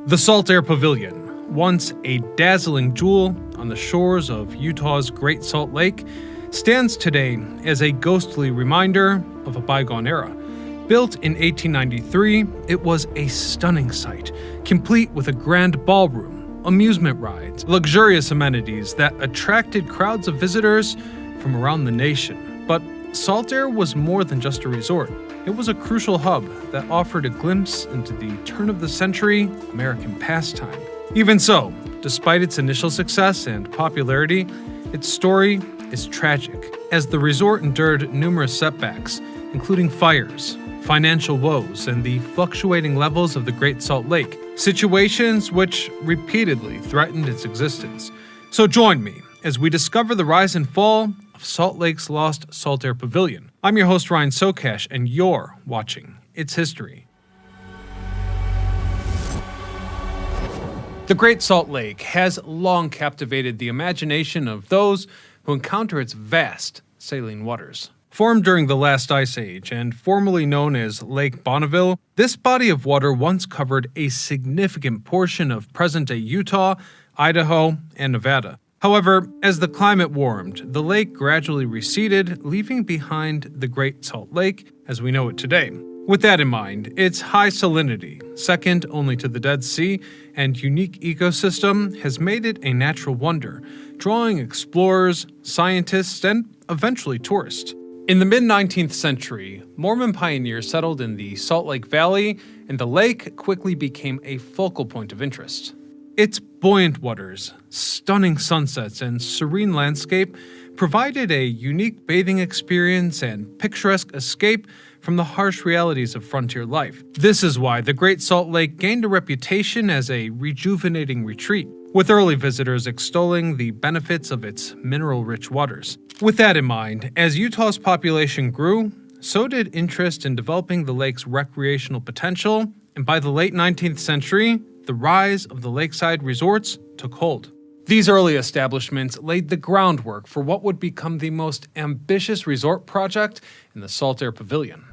The Saltair Pavilion, once a dazzling jewel on the shores of Utah's Great Salt Lake, stands today as a ghostly reminder of a bygone era. Built in 1893, it was a stunning sight, complete with a grand ballroom, amusement rides, luxurious amenities that attracted crowds of visitors from around the nation. But Saltair was more than just a resort. It was a crucial hub that offered a glimpse into the turn-of-the-century American pastime. Even so, despite its initial success and popularity, its story is tragic, as the resort endured numerous setbacks, including fires, financial woes, and the fluctuating levels of the Great Salt Lake, situations which repeatedly threatened its existence. So join me as we discover the rise and fall of Salt Lake's lost Saltair Pavilion. I'm your host Ryan Socash, and you're watching It's History. The Great Salt Lake has long captivated the imagination of those who encounter its vast saline waters. Formed during the last ice age and formerly known as Lake Bonneville, this body of water once covered a significant portion of present-day Utah, Idaho, and Nevada. However, as the climate warmed, the lake gradually receded, leaving behind the Great Salt Lake as we know it today. With that in mind, its high salinity, second only to the Dead Sea, and unique ecosystem has made it a natural wonder, drawing explorers, scientists, and eventually tourists. In the mid-19th century, Mormon pioneers settled in the Salt Lake Valley, and the lake quickly became a focal point of interest. Its buoyant waters, stunning sunsets, and serene landscape provided a unique bathing experience and picturesque escape from the harsh realities of frontier life. This is why the Great Salt Lake gained a reputation as a rejuvenating retreat, with early visitors extolling the benefits of its mineral-rich waters. With that in mind, as Utah's population grew, so did interest in developing the lake's recreational potential, and by the late 19th century, the rise of the lakeside resorts took hold. These early establishments laid the groundwork for what would become the most ambitious resort project in the Saltair Pavilion.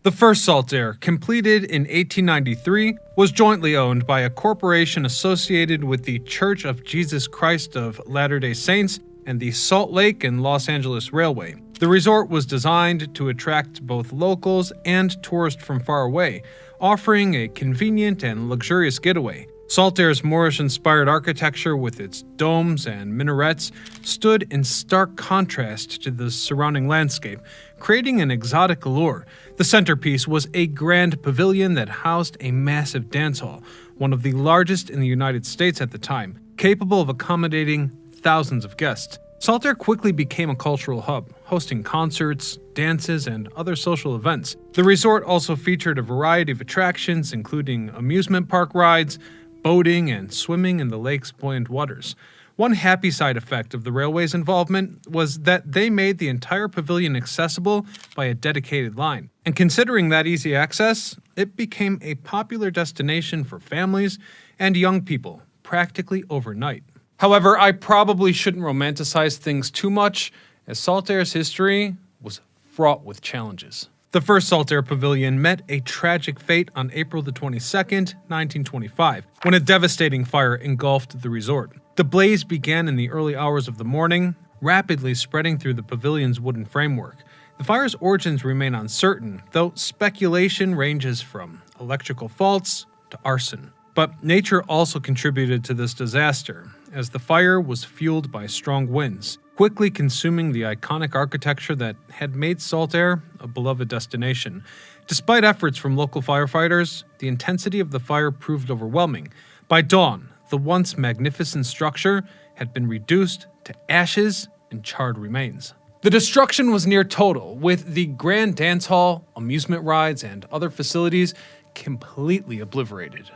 The first Saltair, completed in 1893, was jointly owned by a corporation associated with the Church of Jesus Christ of Latter-day Saints and the Salt Lake and Los Angeles Railway. The resort was designed to attract both locals and tourists from far away, offering a convenient and luxurious getaway. Saltair's Moorish-inspired architecture with its domes and minarets stood in stark contrast to the surrounding landscape, creating an exotic allure. The centerpiece was a grand pavilion that housed a massive dance hall, one of the largest in the United States at the time, capable of accommodating thousands of guests. Saltair quickly became a cultural hub, hosting concerts, dances, and other social events. The resort also featured a variety of attractions, including amusement park rides, boating, and swimming in the lake's buoyant waters. One happy side effect of the railway's involvement was that they made the entire pavilion accessible by a dedicated line. And considering that easy access, it became a popular destination for families and young people practically overnight. However, I probably shouldn't romanticize things too much, as Saltair's history was fraught with challenges. The first Saltair Pavilion met a tragic fate on April the 22nd, 1925, when a devastating fire engulfed the resort. The blaze began in the early hours of the morning, rapidly spreading through the pavilion's wooden framework. The fire's origins remain uncertain, though speculation ranges from electrical faults to arson. But nature also contributed to this disaster, as the fire was fueled by strong winds, quickly consuming the iconic architecture that had made Saltair a beloved destination. Despite efforts from local firefighters, the intensity of the fire proved overwhelming. By dawn, the once magnificent structure had been reduced to ashes and charred remains. The destruction was near total, with the grand dance hall, amusement rides, and other facilities completely obliterated.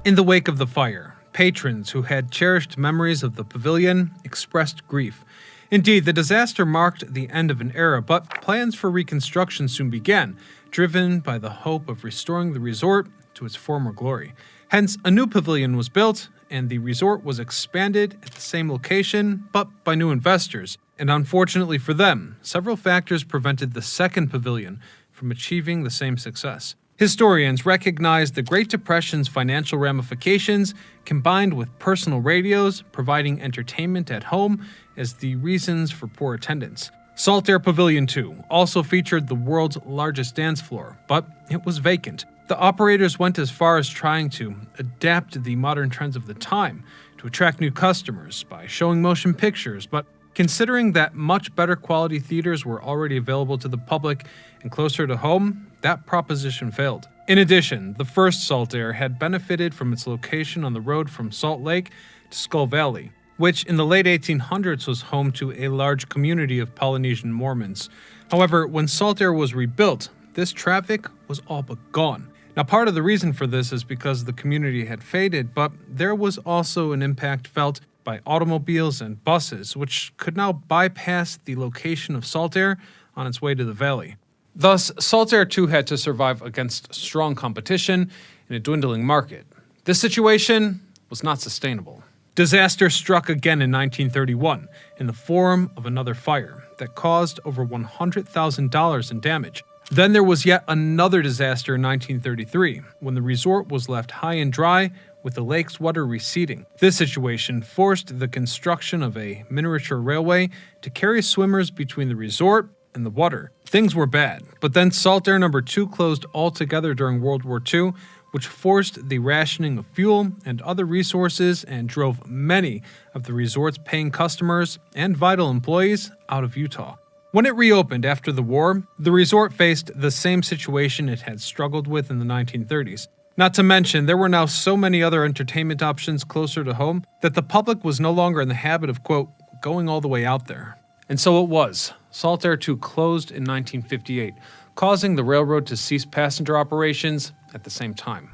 In the wake of the fire, patrons who had cherished memories of the pavilion expressed grief. Indeed, the disaster marked the end of an era, but plans for reconstruction soon began, driven by the hope of restoring the resort to its former glory. Hence, a new pavilion was built, and the resort was expanded at the same location, but by new investors. And unfortunately for them, several factors prevented the second pavilion from achieving the same success. Historians recognize the Great Depression's financial ramifications, combined with personal radios providing entertainment at home, as the reasons for poor attendance. Saltair Pavilion 2 also featured the world's largest dance floor, but it was vacant. The operators went as far as trying to adapt to the modern trends of the time to attract new customers by showing motion pictures, but considering that much better quality theaters were already available to the public and closer to home, that proposition failed. In addition, the first Saltair had benefited from its location on the road from Salt Lake to Skull Valley, which in the late 1800s was home to a large community of Polynesian Mormons. However, when Saltair was rebuilt, this traffic was all but gone. Now, part of the reason for this is because the community had faded, but there was also an impact felt by automobiles and buses, which could now bypass the location of Saltair on its way to the valley. Thus, Saltair too had to survive against strong competition in a dwindling market. This situation was not sustainable. Disaster struck again in 1931 in the form of another fire that caused over $100,000 in damage. Then there was yet another disaster in 1933 when the resort was left high and dry with the lake's water receding. This situation forced the construction of a miniature railway to carry swimmers between the resort and the water. Things were bad, but then Saltair No. 2 closed altogether during World War II, which forced the rationing of fuel and other resources and drove many of the resort's paying customers and vital employees out of Utah. When it reopened after the war, the resort faced the same situation it had struggled with in the 1930s. Not to mention, there were now so many other entertainment options closer to home that the public was no longer in the habit of, quote, going all the way out there. And so it was. Saltair 2 closed in 1958, causing the railroad to cease passenger operations at the same time.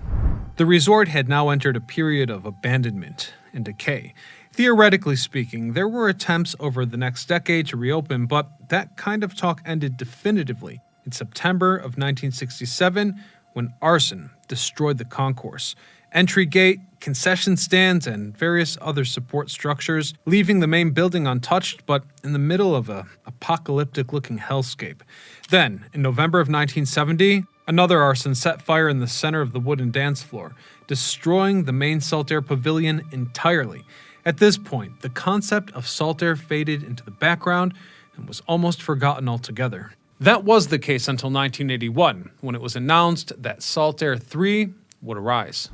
The resort had now entered a period of abandonment and decay. Theoretically speaking, there were attempts over the next decade to reopen, but that kind of talk ended definitively in September of 1967 when arson destroyed the concourse, entry gate, concession stands, and various other support structures, leaving the main building untouched but in the middle of an apocalyptic-looking hellscape. Then, in November of 1970, another arson set fire in the center of the wooden dance floor, destroying the main Saltair Pavilion entirely. At this point, the concept of Saltair faded into the background and was almost forgotten altogether. That was the case until 1981, when it was announced that Saltair 3 would arise.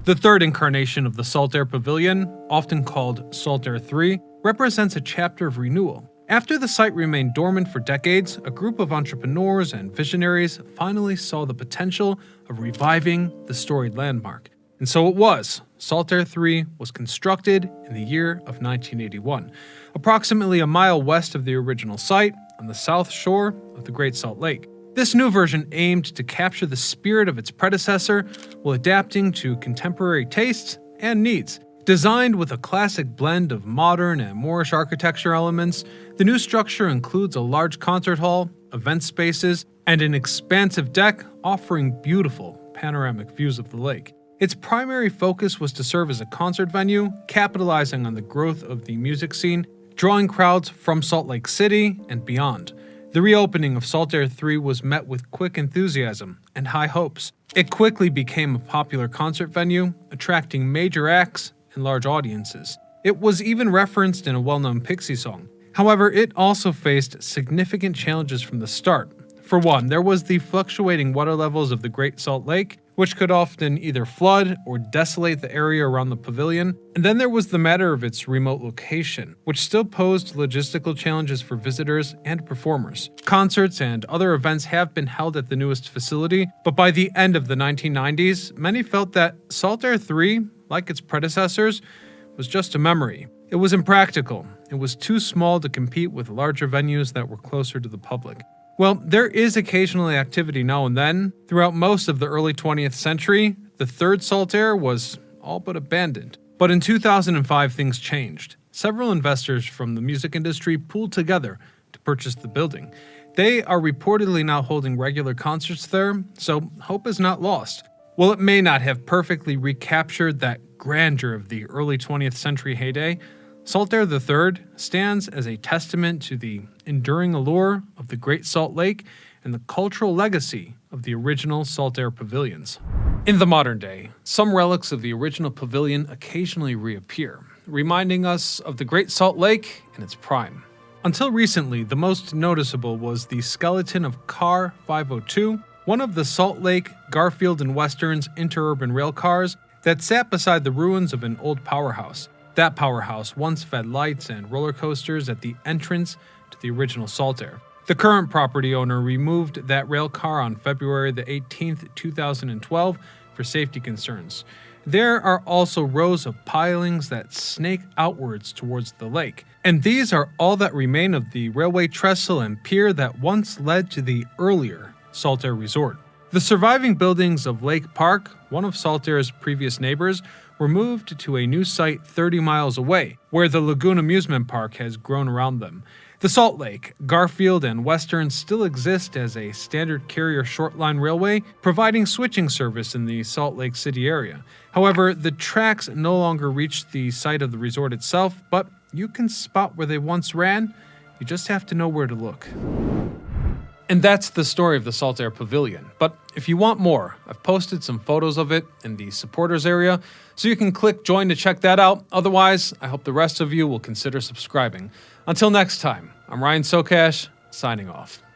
The third incarnation of the Saltair Pavilion, often called Saltair 3, represents a chapter of renewal. After the site remained dormant for decades, a group of entrepreneurs and visionaries finally saw the potential of reviving the storied landmark. And so it was. Saltair 3 was constructed in the year of 1981, approximately a mile west of the original site on the south shore of the Great Salt Lake. This new version aimed to capture the spirit of its predecessor while adapting to contemporary tastes and needs. Designed with a classic blend of modern and Moorish architecture elements, the new structure includes a large concert hall, event spaces, and an expansive deck offering beautiful panoramic views of the lake. Its primary focus was to serve as a concert venue, capitalizing on the growth of the music scene, drawing crowds from Salt Lake City and beyond. The reopening of Saltair 3 was met with quick enthusiasm and high hopes. It quickly became a popular concert venue, attracting major acts and large audiences. It was even referenced in a well-known Pixie song. However, it also faced significant challenges from the start. For one, there was the fluctuating water levels of the Great Salt Lake, which could often either flood or desolate the area around the pavilion. And then there was the matter of its remote location, which still posed logistical challenges for visitors and performers. Concerts and other events have been held at the newest facility, but by the end of the 1990s, many felt that Saltair 3, like its predecessors, was just a memory. It was impractical. It was too small to compete with larger venues that were closer to the public. Well, there is occasionally activity now and then. Throughout most of the early 20th century, the third Saltair was all but abandoned. But in 2005, things changed. Several investors from the music industry pooled together to purchase the building. They are reportedly now holding regular concerts there, so hope is not lost. While it may not have perfectly recaptured that grandeur of the early 20th century heyday, Saltair III stands as a testament to the enduring allure of the Great Salt Lake and the cultural legacy of the original Saltair pavilions. In the modern day, some relics of the original pavilion occasionally reappear, reminding us of the Great Salt Lake in its prime. Until recently, the most noticeable was the skeleton of Car 502, one of the Salt Lake, Garfield, and Western's interurban rail cars that sat beside the ruins of an old powerhouse. That powerhouse once fed lights and roller coasters at the entrance to the original Saltair. The current property owner removed that rail car on February the 18th, 2012 for safety concerns. There are also rows of pilings that snake outwards towards the lake, and these are all that remain of the railway trestle and pier that once led to the earlier Saltair resort. The surviving buildings of Lake Park, one of Saltair's previous neighbors, were moved to a new site 30 miles away, where the Lagoon Amusement Park has grown around them. The Salt Lake, Garfield, and Western still exist as a standard carrier short-line railway, providing switching service in the Salt Lake City area. However, the tracks no longer reach the site of the resort itself, but you can spot where they once ran. You just have to know where to look. And that's the story of the Saltair Pavilion. But if you want more, I've posted some photos of it in the supporters area, so you can click join to check that out. Otherwise, I hope the rest of you will consider subscribing. Until next time, I'm Ryan Socash, signing off.